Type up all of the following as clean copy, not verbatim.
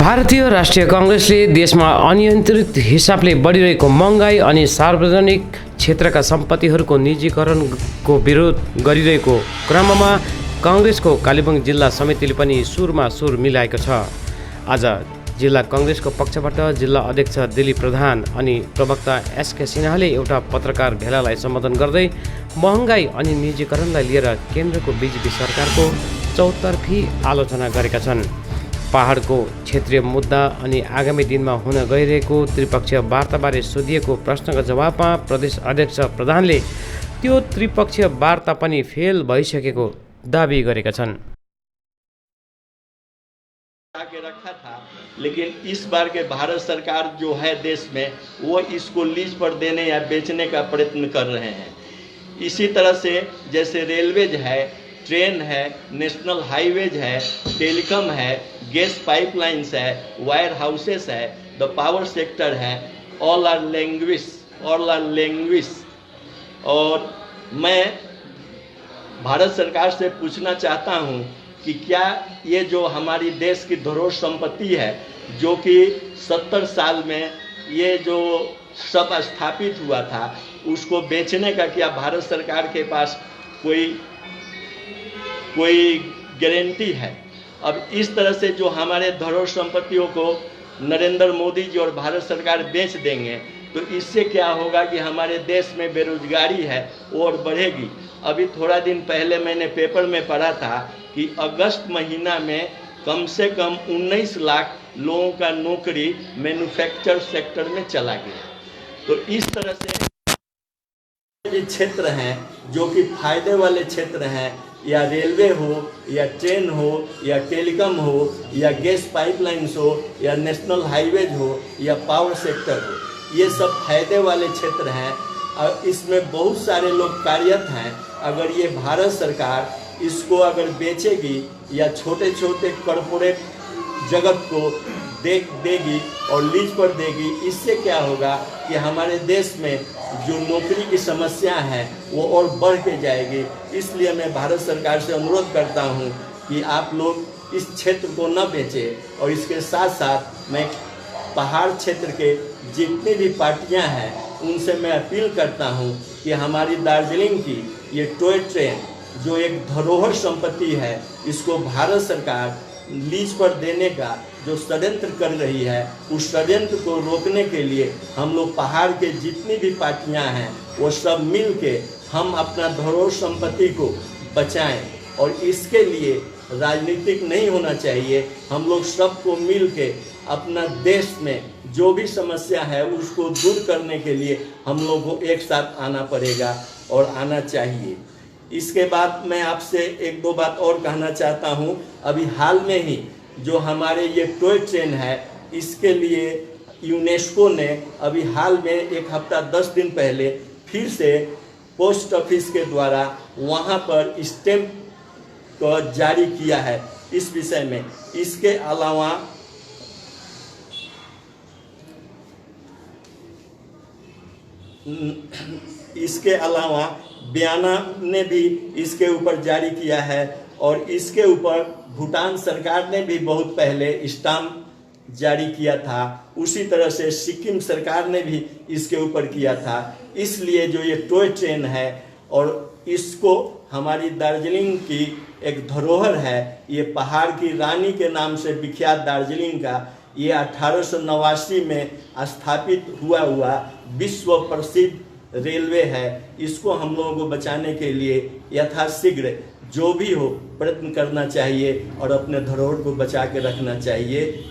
भारतीय राष्ट्रिय कांग्रेसले देशमा अनियन्त्रित हिसाबले बढिरहेको महँगाई अनि सार्वजनिक क्षेत्रका सम्पत्तिहरूको निजीकरणको विरोध गरिरहेको क्रममा कांग्रेसको कालेबुङ जिल्ला समितिले पनि सुरमा सुर मिलाएको छ। आज जिल्ला कांग्रेसको पक्षबाट जिल्ला अध्यक्ष दिलीप प्रधान अनि प्रवक्ता एसके सिन्हाले एउटा पत्रकार भेलालाई सम्बोधन गर्दै महँगाई अनि निजीकरणलाई लिएर केन्द्रको बीजेपी सरकारको चौतर्फी आलोचना गरेका छन्। पहाडको क्षेत्रीय मुद्दा अनि आगामी दिनमा हुन गइरहेको त्रिपक्षीय वार्ताबारे सोधिएको प्रश्नको जवाबमा प्रदेश अध्यक्ष प्रधानले त्यो त्रिपक्षीय वार्ता पनि फेल भइसकेको दाबी गरेका छन्। रखा था, लेकिन इस बार के भारत सरकार जो है देश में वो इसको लीज पर देने या बेचने का प्रयत्न कर रहे हैं। इसी तरह से जैसे रेलवेज है, ट्रेन है, नेशनल हाईवेज है, टेलीकॉम है, गैस पाइपलाइंस है, वायर हाउसेस है, द पावर सेक्टर है, ऑल आर लैंग्वेज। और मैं भारत सरकार से पूछना चाहता हूं कि क्या ये जो हमारी देश की धरोहर संपत्ति है, जो कि 70 साल में ये जो सब स्थापित हुआ था, उसको बेचने का क्या भारत सरकार के पास कोई गारंटी है? अब इस तरह से जो हमारे धरोहर संपत्तियों को नरेंद्र मोदी जी और भारत सरकार बेच देंगे तो इससे क्या होगा कि हमारे देश में बेरोजगारी है और बढ़ेगी। अभी थोड़ा दिन पहले मैंने पेपर में पढ़ा था कि अगस्त महीना में कम से कम 19 लाख लोगों का नौकरी मैन्युफैक्चर सेक्टर में चला गया। तो इस तरह से क्षेत्र हैं जो कि फायदे वाले क्षेत्र हैं, या रेलवे हो, या ट्रेन हो, या टेलीकॉम हो, या गैस पाइपलाइंस हो, या नेशनल हाईवेज हो, या पावर सेक्टर हो, ये सब फायदे वाले क्षेत्र हैं और इसमें बहुत सारे लोग कार्यरत हैं। अगर ये भारत सरकार इसको अगर बेचेगी या छोटे छोटे कॉरपोरेट जगत को देगी और लीज पर देगी, इससे क्या होगा कि हमारे देश में जो नौकरी की समस्या है वो और बढ़ के जाएगी। इसलिए मैं भारत सरकार से अनुरोध करता हूं कि आप लोग इस क्षेत्र को न बेचें। और इसके साथ साथ मैं पहाड़ क्षेत्र के जितनी भी पार्टियां हैं उनसे मैं अपील करता हूं कि हमारी दार्जिलिंग की ये टॉय ट्रेन जो एक धरोहर संपत्ति है, इसको भारत सरकार लीज पर देने का जो षड्यंत्र कर रही है, उस षड्यंत्र को रोकने के लिए हम लोग पहाड़ के जितनी भी पार्टियां हैं वो सब मिल के हम अपना धरोहर संपत्ति को बचाएं। और इसके लिए राजनीतिक नहीं होना चाहिए, हम लोग सबको मिल के अपना देश में जो भी समस्या है उसको दूर करने के लिए हम लोग को एक साथ आना पड़ेगा और आना चाहिए। इसके बाद मैं आपसे एक दो बात और कहना चाहता हूँ। अभी हाल में ही जो हमारे ये टॉय ट्रेन है, इसके लिए यूनेस्को ने अभी हाल में एक हफ्ता 10 दिन पहले फिर से पोस्ट ऑफिस के द्वारा वहाँ पर स्टैम्प को जारी किया है इस विषय में। इसके अलावा बयाना ने भी इसके ऊपर जारी किया है और इसके ऊपर भूटान सरकार ने भी बहुत पहले स्टाम्प जारी किया था। उसी तरह से सिक्किम सरकार ने भी इसके ऊपर किया था। इसलिए जो ये टॉय ट्रेन है और इसको हमारी दार्जिलिंग की एक धरोहर है, ये पहाड़ की रानी के नाम से विख्यात दार्जिलिंग का ये 1889 में स्थापित हुआ विश्व प्रसिद्ध रेलवे है। इसको हम लोगों को बचाने के लिए यथाशीघ्र जो भी हो प्रयत्न करना चाहिए और अपने धरोहर को बचा के रखना चाहिए।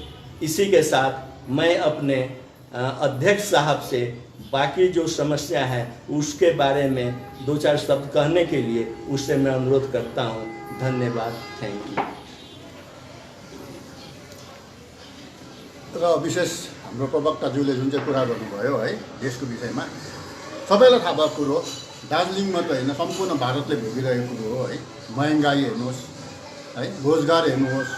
इसी के साथ मैं अपने अध्यक्ष साहब से बाकी जो समस्या है उसके बारे में 2-4 शब्द कहने के लिए उससे मैं अनुरोध करता हूँ। धन्यवाद, थैंक यू। र विशेष हाम्रो प्रवक्ताज्यूले जुन चाहिँ कुरा गर्नुभयो है देशको विषयमा, सबैलाई थाहा भएको कुरो, दार्जिलिङ मात्र होइन सम्पूर्ण भारतले भोगिरहेको कुरो हो है। महँगाई हेर्नुहोस् है, रोजगार हेर्नुहोस्।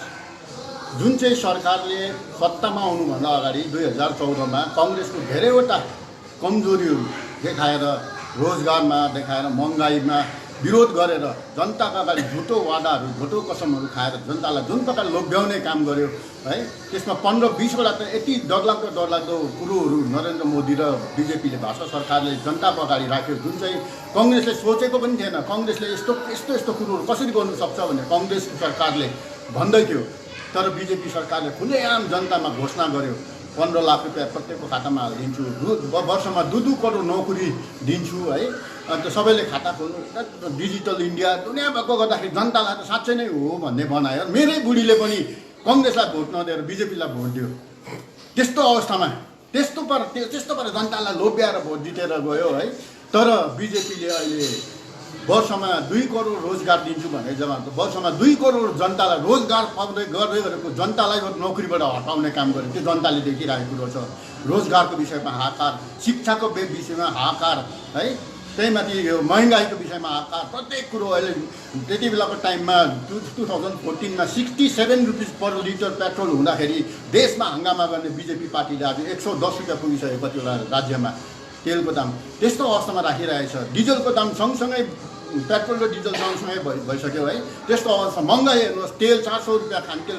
जुन चाहिँ सरकारले सत्तामा आउनुभन्दा अगाडि 2014मा काङ्ग्रेसको धेरैवटा कमजोरीहरू देखाएर, रोजगारमा देखाएर, महँगाईमा विरोध गरेर जनताका अगाडि झुटो वादाहरू झुटो कसमहरू खाएर जनतालाई जुन प्रकारले लोभ्याउने काम गर्यो है, त्यसमा 15-20वटा त यति डरलाग्दो कुरोहरू नरेन्द्र मोदी र बिजेपीले भाजपा सरकारले जनताको अगाडि राख्यो, जुन चाहिँ कङ्ग्रेसले सोचेको पनि थिएन। कङ्ग्रेसले यस्तो कुरोहरू कसरी गर्नु सक्छ भने कङ्ग्रेस सरकारले भन्दै थियो, तर बिजेपी सरकारले खुलेआम जनतामा घोषणा गर्यो 15 लाख रुपियाँ प्रत्येकको खातामा हालिदिन्छु, वर्षमा 2 करोड नोकरी दिन्छु है, अन्त सबैले खाता खोल्नु, डिजिटल इन्डिया दुनियाँ भएको गर्दाखेरि जनतालाई त साँच्चै नै हो भन्ने बनायो। मेरै बुढीले पनि कङ्ग्रेसलाई भोट नदिएर बिजेपीलाई भोट दियो। त्यस्तो अवस्थामा त्यस्तो पारा जनतालाई लोभ्याएर भोट जितेर गयो है। तर बिजेपीले अहिले वर्षमा 2 करोड रोजगार दिन्छु भने जवाब वर्षमा 2 करोड जनतालाई रोजगार पाउँदै गर्दै गरेको जनतालाई नोकरीबाट हटाउने काम गर्यो। त्यो जनताले देखिरहेको कुरो छ। रोजगारको विषयमा हाहाकार, शिक्षाको विषयमा हाहाकार है, त्यही माथि यो महँगाईको विषयमा हाहाकार, प्रत्येक कुरो। अहिले त्यति बेलाको टाइममा 2014मा 67 रुपिस पर लिटर पेट्रोल हुँदाखेरि देशमा हङ्गामा गर्ने बिजेपी पार्टीले आज 110 रुपियाँ पुगिसक्यो कतिवटा राज्यमा तेलको दाम। त्यस्तो अवस्थामा राखिरहेछ। डिजलको दाम सँगसँगै पेट्रोल र डिजल सँगसँगै भइसक्यो है। त्यस्तो अवस्था महँगाई हेर्नुहोस्, तेल 400 रुपियाँ, खानतेल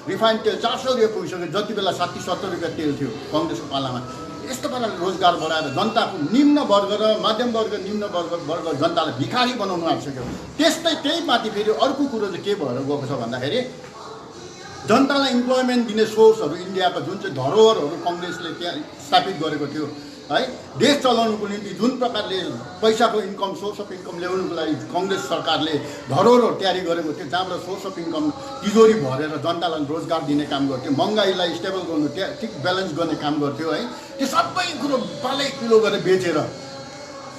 रिफाइन्ड तेल 400 रुपियाँ पुगिसक्यो, जति बेला 60-70 रुपियाँ तेल थियो कङ्ग्रेसको पालामा। यस्तो पाराले रोजगार बढाएर जनताको निम्न वर्ग र मध्यम वर्ग निम्न वर्ग जनतालाई भिखारी बनाउनु आइसक्यो। त्यही माथि फेरि अर्को कुरो चाहिँ के भएर गएको छ भन्दाखेरि जनतालाई इम्प्लोइमेन्ट दिने सोर्सहरू इन्डियाको जुन चाहिँ धरोहरहरू कङ्ग्रेसले त्यहाँ स्थापित गरेको थियो है, देश चलाउनुको निम्ति जुन प्रकारले पैसाको इन्कम सोर्स अफ इन्कम ल्याउनुको लागि कङ्ग्रेस सरकारले धरोहर तयारी गरेको थियो, जहाँबाट सोर्स अफ इन्कम तिजोरी भरेर जनतालाई रोजगार दिने काम गर्थ्यो, महँगाईलाई स्टेबल गर्नु ठिक ब्यालेन्स गर्ने काम गर्थ्यो है। त्यो सबै कुरो पालै किलो गरेर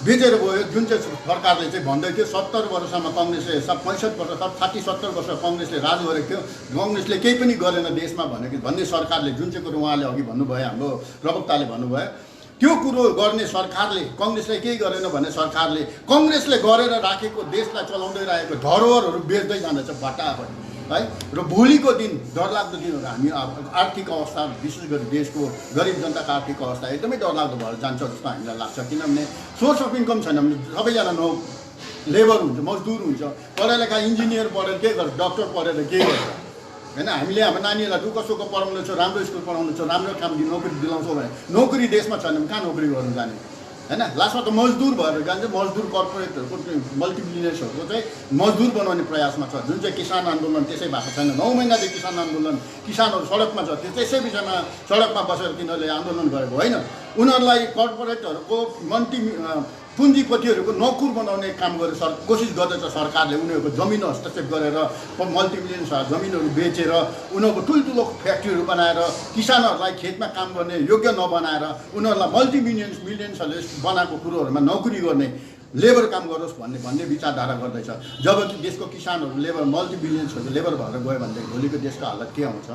बेचेर गयो। जुन चाहिँ सरकारले चाहिँ भन्दै थियो 70 वर्षमा कङ्ग्रेसले 65 वर्ष 60-70 वर्ष कङ्ग्रेसले राज गरेको थियो, कङ्ग्रेसले केही पनि गरेन देशमा भन्ने सरकारले जुन चाहिँ कुरो उहाँले अघि भन्नुभयो, हाम्रो प्रवक्ताले भन्नुभयो, त्यो कुरो गर्ने सरकारले कङ्ग्रेसले केही गरेन भने सरकारले कङ्ग्रेसले गरेर राखेको देशलाई चलाउँदै रहेको धरोहरहरू बेच्दै जाँदैछ भट्टाभट है। र भोलिको दिन डरलाग्दो दिनहरू हामी आर्थिक अवस्था विशेष गरी देशको गरिब जनताको आर्थिक अवस्था एकदमै डरलाग्दो भएर जान्छ जस्तो हामीलाई लाग्छ। किनभने सोर्स अफ इन्कम छैन भने सबैजना लेबर हुन्छ, मजदुर हुन्छ, पढाइ लेखा इन्जिनियर पढेर के गर्छ, डक्टर पढेर के गर्छ होइन। हामीले हाम्रो नानीहरूलाई दुःख सुख पढाउनु छ, राम्रो स्कुल पढाउनु छ, राम्रो काम नोकरी दिलाउँछौँ भने नोकरी देशमा छैन भने कहाँ नोकरी गर्नु जाने होइन। लास्टमा त मजदुर भएर जान्छ। मजदुर कर्पोरेटहरूको मल्टिबिलियर्सहरूको चाहिँ मजदुर बनाउने प्रयासमा छ। जुन चाहिँ किसान आन्दोलन त्यसै भएको छैन। 9 महिनादेखि किसान आन्दोलन, किसानहरू सडकमा छ, त्यसै विषयमा सडकमा बसेर तिनीहरूले आन्दोलन गरेको होइन। उनीहरूलाई कर्पोरेटहरूको पुँजीपतिहरूको नोकर बनाउने काम गरेर कोसिस गर्दैछ सरकारले। उनीहरूको जमिन हस्तक्षेप गरेर मल्टिमिलियन्स जमिनहरू बेचेर उनीहरूको ठुल्ठुलो फ्याक्ट्रीहरू बनाएर किसानहरूलाई खेतमा काम गर्ने योग्य नबनाएर उनीहरूलाई मिलियन्सहरूले बनाएको कुरोहरूमा नोकरी गर्ने लेबर काम गरोस् भन्ने विचारधारा गर्दैछ। जबकि देशको किसानहरू लेबर मल्टिबिलियन्सहरू लेबर भएर गयो भनेदेखि भोलिको देशको हालत के आउँछ।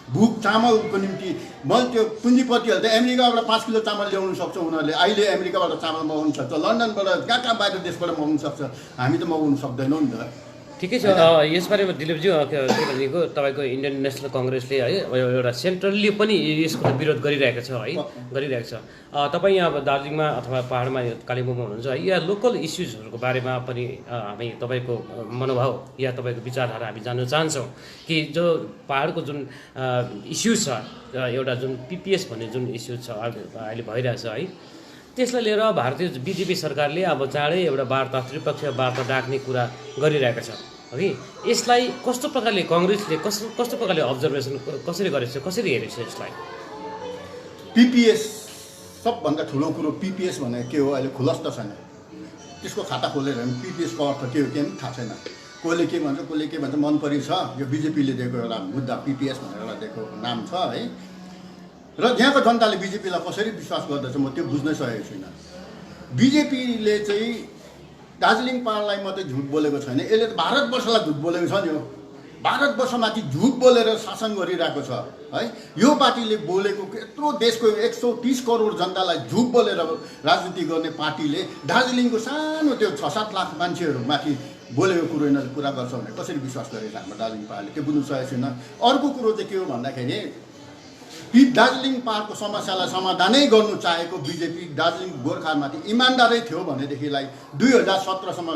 भुक चामलको निम्ति त्यो पुँजीपतिहरूले त अमेरिकाबाट 5 किलो चामल ल्याउनु सक्छ, उनीहरूले अहिले अमेरिकाबाट चामल मगाउनु सक्छ, लन्डनबाट कहाँ बाहिर देशबाट मगाउनु सक्छ, हामी त मगाउनु सक्दैनौँ नि त। ठिकै छ। यसबारेमा दिलीपज्यू के भनेको तपाईँको इन्डियन नेसनल कङ्ग्रेसले है एउटा सेन्ट्रलली पनि यसको विरोध गरिरहेको छ है, गरिरहेको छ। तपाईँ यहाँ दार्जिलिङमा अथवा पाहाडमा कालिम्पोङमा हुनुहुन्छ है, या लोकल इस्युजहरूको बारेमा पनि हामी तपाईँको मनोभाव या तपाईँको विचारधारा हामी जान्न चाहन्छौँ कि जो पाहाडको जुन इस्यु छ, एउटा जुन पिपिएस भन्ने जुन इस्यु छ अहिले भइरहेछ है, त्यसलाई लिएर भारतीय बिजेपी सरकारले अब चाँडै एउटा वार्ता, त्रिपक्षीय वार्ता डाक्ने कुरा गरिरहेको छ है। यसलाई कस्तो प्रकारले कङ्ग्रेसले कस्तो प्रकारले अब्जर्भेसन कसरी गरेको छ, कसरी हेरेको छ यसलाई? पिपिएस सबभन्दा ठुलो कुरो पिपिएस भनेको के हो अहिले खुलस्त छैन। त्यसको खाता खोलेर पिपिएसको अर्थ के हो के पनि थाहा छैन। कसले के भन्छ मनपरी छ। यो बिजेपीले दिएको एउटा मुद्दा पिपिएस भनेर एउटा दिएको नाम छ है। र यहाँको जनताले बिजेपीलाई कसरी विश्वास गर्दछ म त्यो बुझ्नै सकेको छुइनँ। बिजेपीले चाहिँ दार्जिलिङ पाहाडलाई मात्रै झुट बोलेको छैन, यसले त भारतवर्षलाई झुट बोलेको छ नि। हो भारतवर्षमाथि झुट बोलेर शासन गरिरहेको छ है। यो पार्टीले बोलेको यत्रो देशको 130 करोड जनतालाई झुट बोलेर राजनीति गर्ने पार्टीले दार्जिलिङको सानो त्यो 6-7 लाख मान्छेहरूमाथि बोलेको कुरो यिनीहरूले पुरा गर्छ भने कसरी विश्वास गरेको छ हाम्रो दार्जिलिङ पाहाडले, त्यो बुझ्नु सकेको छैन। अर्को कुरो चाहिँ के हो भन्दाखेरि दार्जिलिङ पाहाडको समस्यालाई समाधानै गर्नु चाहेको बिजेपी दार्जिलिङ गोर्खामाथि इमान्दारै थियो भनेदेखिलाई 2017सम्म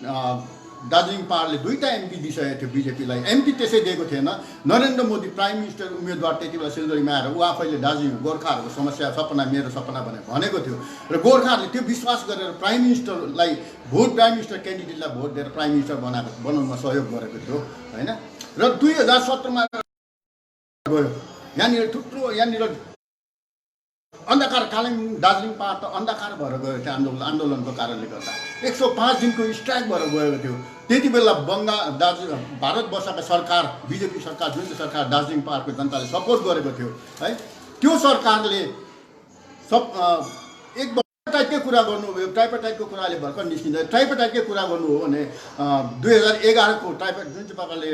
दार्जिलिङ पहाडले 2टा एमपी दिइसकेको थियो बिजेपीलाई। एमपी त्यसै दिएको थिएन। नरेन्द्र मोदी प्राइम मिनिस्टर उम्मेदवार त्यति बेला सिलगढीमा आएर ऊ आफैले दार्जिलिङ गोर्खाहरूको समस्या सपना मेरो सपना भनेको थियो र गोर्खाहरूले त्यो विश्वास गरेर प्राइम मिनिस्टरलाई प्राइम मिनिस्टर क्यान्डिडेटलाई भोट दिएर प्राइम मिनिस्टर बनाउनमा सहयोग गरेको थियो होइन। र 2017मा गयो यहाँनिर अन्धकार कालिम्पोङ दार्जिलिङ पहाड त अन्धकार भएर गएको थियो आन्दोलनको कारणले गर्दा 105 दिनको स्ट्राइक भएर गएको थियो। त्यति बेला भारतवर्षका सरकार बिजेपी सरकार जुन चाहिँ सरकार दार्जिलिङ पहाडको जनताले सपोर्ट गरेको थियो है, त्यो सरकारले एक ट्राइपकै कुरा गर्नुभयो। ट्राइपाटाइटको कुराले भर्खर निस्किँदा ट्राइपाटाइटकै कुरा गर्नु हो भने 2011को ट्राइपाट जुन चाहिँ प्रकारले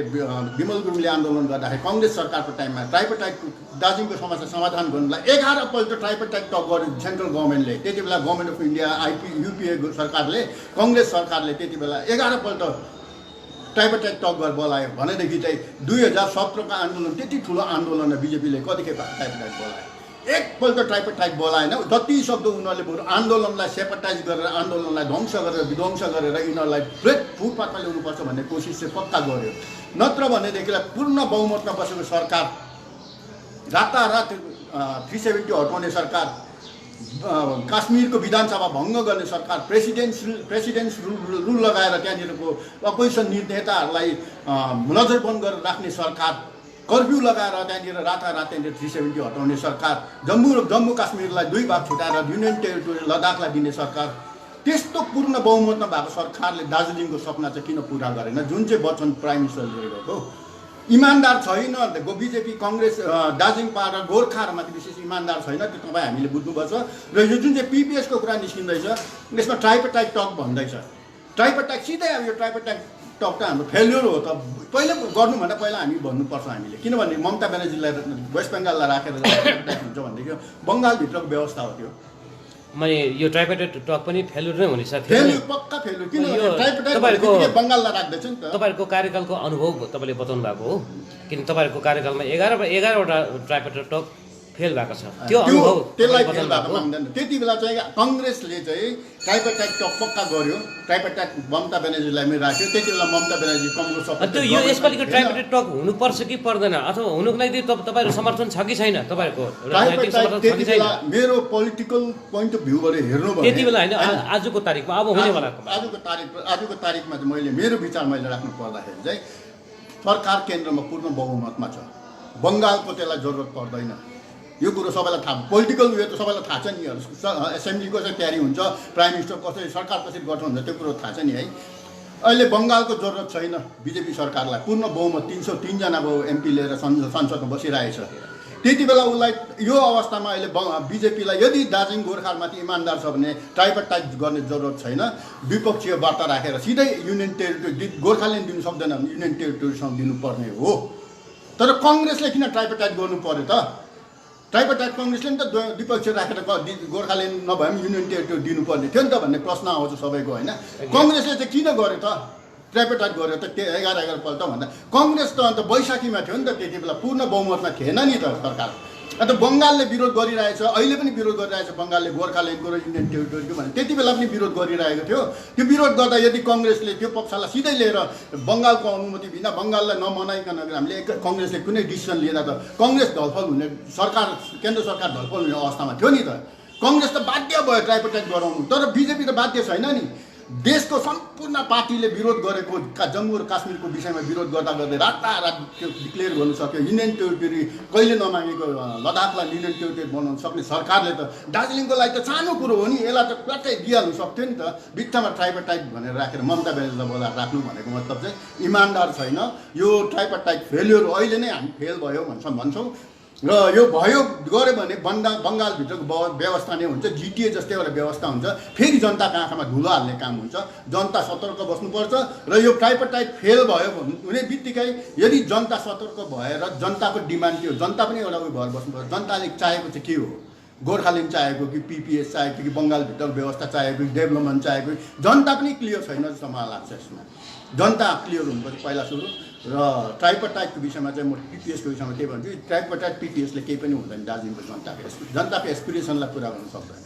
विमल गुरुङले आन्दोलन गर्दाखेरि कङ्ग्रेस सरकारको टाइममा ट्राइपाटाइटको दार्जिलिङको समस्या समाधान गर्नुलाई 11 पल्ट ट्राइपाटाइट टक गर्यो सेन्ट्रल गभर्मेन्टले। त्यति बेला गभर्मेन्ट अफ इन्डिया युपिए सरकारले कङ्ग्रेस सरकारले त्यति बेला 11 पल्ट ट्राइपाटाइट टक गरेर बोलायो भनेदेखि चाहिँ 2017को आन्दोलन त्यति ठुलो आन्दोलन बिजेपीले कतिखेप ट्राइपाटाइट बोलायो। एकपल्ट ट्राइपाटाइट बोलाएन। जति सक्दो उनीहरूले बरु आन्दोलनलाई सेपटाइज गरेर आन्दोलनलाई ध्वंस गरेर विध्वंस गरेर यिनीहरूलाई फुटपाथमा ल्याउनुपर्छ भन्ने कोसिस चाहिँ पक्का गर्यो। नत्र भनेदेखिलाई पूर्ण बहुमतमा बसेको सरकार रातारात 370 हटाउने सरकार, काश्मीरको विधानसभा भङ्ग गर्ने सरकार, प्रेसिडेन्स रुल लगाएर त्यहाँनिरको अपोजिसन नेताहरूलाई नजरबन्द गरेर राख्ने सरकार, कर्फ्यू लगाएर त्यहाँनिर रातारात त्यहाँनिर 370 हटाउने सरकार, जम्मू काश्मीरलाई 2 भाग छुटाएर युनियन टेरिटोरी लद्दाखलाई दिने सरकार, त्यस्तो पूर्ण बहुमतमा भएको सरकारले दार्जिलिङको सपना चाहिँ किन पुरा गरेन जुन चाहिँ वचन प्राइम मिनिस्टरले गरेको। इमान्दार छैन बिजेपी कङ्ग्रेस दार्जिलिङ पहाड र गोर्खाहरूमाथि विशेष इमान्दार छैन, त्यो तपाईँ हामीले बुझ्नुपर्छ। र यो जुन चाहिँ पिपिएसको कुरा निस्किँदैछ यसमा ट्राइपाटाइट टक भन्दैछ। ट्राइपाटाइट सिधै अब यो ट्राइपाटाइट टक त हाम्रो फेल्योर हो त पहिला गर्नुभन्दा पहिला हामी भन्नुपर्छ हामीले, किनभने ममता ब्यानर्जीलाई वेस्ट बेङ्गाललाई राखेर हुन्छ भनेदेखि बङ्गालभित्रको व्यवस्था हो त्यो। मैले यो ट्राइपाटाइट टक पनि फेल्युर नै हुनेछ। फेल्युर पक्का फेल्युर, किनभने ट्राइपाटाइट बङ्गाललाई राख्दैछ नि त। तपाईँहरूको कार्यकालको अनुभव तपाईँले बताउनु भएको हो, किन तपाईँहरूको कार्यकालमा 11वटा ट्राइपाटाइट टक फेल भएको छ, त्यो अनुभव त्यसलाई फेल भएको मान्दैन। त्यति बेला चाहिँ कङ्ग्रेसले चाहिँ ट्राइपाटाइट टक पक्का गर्यो, ट्राइपाटाइट ममता ब्यानर्जीलाई पनि राख्यो। त्यति बेला ममता ब्यानर्जी कङ्ग्रेस त्यो यो यसपालिको ट्राइपाटाइट टक हुनुपर्छ कि पर्दैन, अथवा हुनुको लागि तपाईँहरू समर्थन छ कि छैन? तपाईँहरूको राजनैतिक समर्थन छ कि छैन? मेरो पोलिटिकल पोइन्ट अफ भ्यूबाट हेर्नु भयो त्यति बेला होइन, आजको तारिकमा अब हुनेवालाको आजको तारिकमा चाहिँ मेरो विचार मैले राख्नु पर्दाखेरि चाहिँ सरकार केन्द्रमा पूर्ण बहुमतमा छ। बङ्गालको त्यसलाई जरुरत पर्दैन, यो कुरो सबैलाई थाहा। पोलिटिकल उयो त सबैलाई थाहा छ नि, एसेम्ब्लीको चाहिँ तयारी हुन्छ, प्राइम मिनिस्टर कसरी सरकार कसरी गर्छ हुन्छ त्यो कुरो थाहा छ नि है। अहिले बङ्गालको जरुरत छैन बिजेपी सरकारलाई, पूर्ण बहुमत 303 जनाको एमपी लिएर संसदमा बसिरहेछ। त्यति बेला उसलाई यो अवस्थामा अहिले बिजेपीलाई यदि दार्जिलिङ गोर्खाहरूमाथि इमान्दार छ भने ट्राइपाटाइट गर्ने जरुरत छैन। द्विपक्षीय वार्ता राखेर सिधै युनियन टेरिटोरी गोर्खाल्यान्ड दिनु सक्दैन भने युनियन टेरिटोरीसँग दिनुपर्ने हो। तर कङ्ग्रेसले किन ट्राइपाटाइट गर्नु पर्यो त? ट्राइपाटाइट कङ्ग्रेसले नि त द्विपक्षीय राखेर गोर्खाल्यान्ड नभए पनि युनियन टेरिटोरी दिनुपर्ने थियो नि त भन्ने प्रश्न आउँछ सबैको होइन। कङ्ग्रेसले चाहिँ किन गर्यो त ट्राइपाटाइट गर्यो त 11 पल्ट भन्दा? कङ्ग्रेस त अन्त बैशाखीमा थियो नि त, त्यति बेला पूर्ण बहुमतमा थिएन नि त सरकार। अन्त बङ्गालले विरोध गरिरहेछ, अहिले पनि विरोध गरिरहेछ बङ्गालले गोर्खाल्यान्डको र युनियन टेरिटोरीको भने त्यति बेला पनि विरोध गरिरहेको थियो। त्यो विरोध गर्दा यदि कङ्ग्रेसले त्यो पक्षलाई सिधै लिएर बङ्गालको अनुमति बिना बङ्गाललाई नमनाइकन हामीले कङ्ग्रेसले कुनै डिसिसन लिँदा त कङ्ग्रेस ढलफल हुने सरकार, केन्द्र सरकार ढलफल हुने अवस्थामा थियो नि त। कङ्ग्रेस त बाध्य भयो ट्राइपाटाइट गराउनु, तर बिजेपी त बाध्य छैन नि। देशको सम्पूर्ण पार्टीले विरोध गरेको जम्मू र काश्मीरको विषयमा विरोध गर्दै रातारात त्यो डिक्लेयर गर्नु सक्यो। युनियन टेरिटोरी कहिले नमागेको लद्दाखलाई युनियन टेरिटोरी बनाउन सक्ने सरकारले त दार्जिलिङको लागि त सानो कुरो हो नि, यसलाई त प्लट्टै दिइहाल्नु सक्थ्यो नि त। बित्थामा ट्राइपाटाइट भनेर राखेर ममता ब्यानर्जीलाई बोलाएर राख्नु भनेको मतलब चाहिँ इमान्दार छैन। यो ट्राइपाटाइट फेल्योर अहिले नै हामी फेल भयो भन्छौँ र यो भयो गऱ्यो भने बङ्गालभित्रको व्यवस्था नै हुन्छ, जिटिए जस्तै एउटा व्यवस्था हुन्छ। फेरि जनताको आँखामा धुलो हाल्ने काम हुन्छ। जनता सतर्क बस्नुपर्छ र यो ट्राइपाटाइट फेल भयो हुने बित्तिकै यदि जनता सतर्क भएर जनताको डिमान्ड के हो, जनता पनि एउटा उयो भएर बस्नुपर्छ। जनताले चाहेको चाहिँ के हो? गोर्खाल्यान्ड चाहेको कि पिपिएस चाहेको कि बङ्गालभित्रको व्यवस्था चाहेको कि डेभलपमेन्ट चाहेको? जनता पनि क्लियर छैन जस्तो मलाई लाग्छ। यसमा जनता क्लियर हुनुपर्छ पहिला सुरु। र ट्राइपाटाइटको विषयमा चाहिँ म पिपिएसको विषयमा त्यही भन्छु, ट्राइपाटाइट पिपिएसले केही पनि हुँदैन दार्जिलिङको जनताको एसपिरेसनलाई पुरा गर्न सक्दैन।